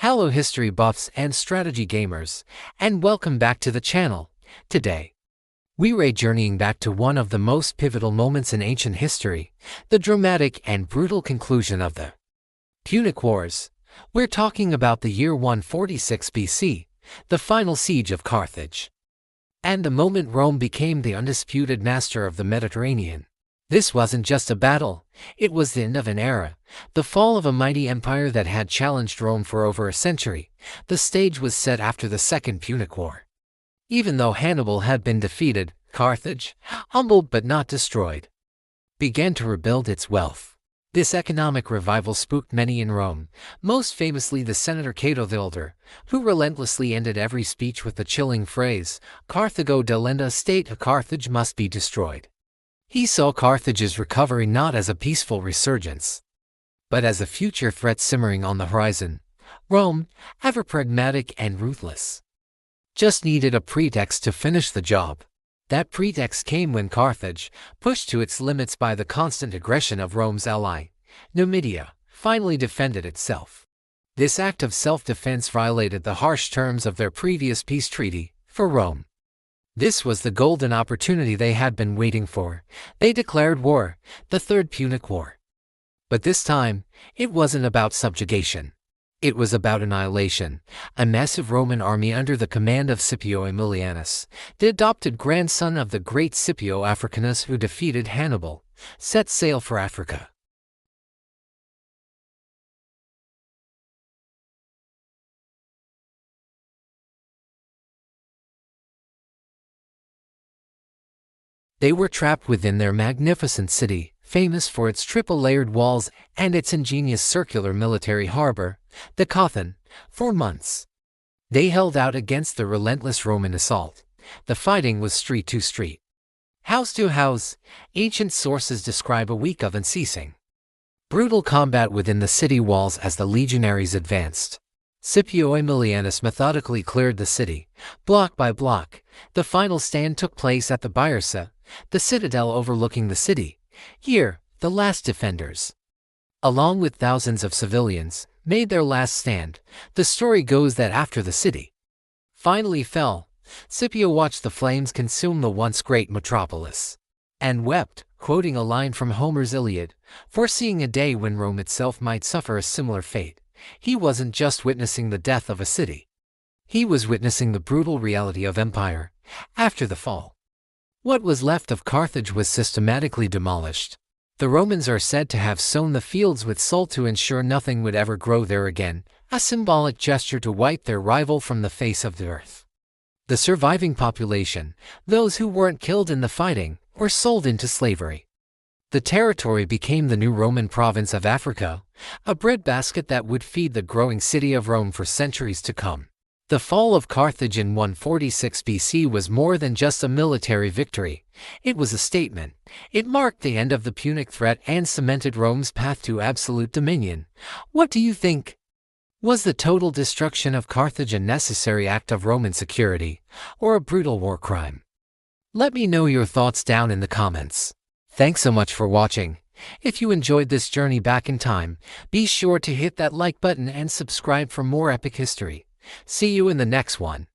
Hello history buffs and strategy gamers, and welcome back to the channel. Today, we're journeying back to one of the most pivotal moments in ancient history, the dramatic and brutal conclusion of the Punic Wars. We're talking about the year 146 BC, the final siege of Carthage, and the moment Rome became the undisputed master of the Mediterranean. This wasn't just a battle, it was the end of an era, the fall of a mighty empire that had challenged Rome for over a century. The stage was set after the Second Punic War. Even though Hannibal had been defeated, Carthage, humbled but not destroyed, began to rebuild its wealth. This economic revival spooked many in Rome, most famously the senator Cato the Elder, who relentlessly ended every speech with the chilling phrase, "Carthago delenda state, Carthage must be destroyed." He saw Carthage's recovery not as a peaceful resurgence, but as a future threat simmering on the horizon. Rome, ever pragmatic and ruthless, just needed a pretext to finish the job. That pretext came when Carthage, pushed to its limits by the constant aggression of Rome's ally, Numidia, finally defended itself. This act of self-defense violated the harsh terms of their previous peace treaty. For Rome, this was the golden opportunity they had been waiting for. They declared war, the Third Punic War. But this time, it wasn't about subjugation. It was about annihilation. A massive Roman army under the command of Scipio Aemilianus, the adopted grandson of the great Scipio Africanus who defeated Hannibal, set sail for Africa. They were trapped within their magnificent city, famous for its triple-layered walls and its ingenious circular military harbor, the Cathon, for months. They held out against the relentless Roman assault. The fighting was street to street, house to house. Ancient sources describe a week of unceasing, brutal combat within the city walls as the legionaries advanced. Scipio Aemilianus methodically cleared the city, block by block. The final stand took place at the Byrsa, the citadel overlooking the city. Here, the last defenders, along with thousands of civilians, made their last stand. The story goes that after the city finally fell, Scipio watched the flames consume the once great metropolis, and wept, quoting a line from Homer's Iliad, foreseeing a day when Rome itself might suffer a similar fate. He wasn't just witnessing the death of a city. He was witnessing the brutal reality of empire. After the fall, what was left of Carthage was systematically demolished. The Romans are said to have sown the fields with salt to ensure nothing would ever grow there again, a symbolic gesture to wipe their rival from the face of the earth. The surviving population, those who weren't killed in the fighting, were sold into slavery. The territory became the new Roman province of Africa, a breadbasket that would feed the growing city of Rome for centuries to come. The fall of Carthage in 146 BC was more than just a military victory. It was a statement. It marked the end of the Punic threat and cemented Rome's path to absolute dominion. What do you think? Was the total destruction of Carthage a necessary act of Roman security, or a brutal war crime? Let me know your thoughts down in the comments. Thanks so much for watching. If you enjoyed this journey back in time, be sure to hit that like button and subscribe for more epic history. See you in the next one.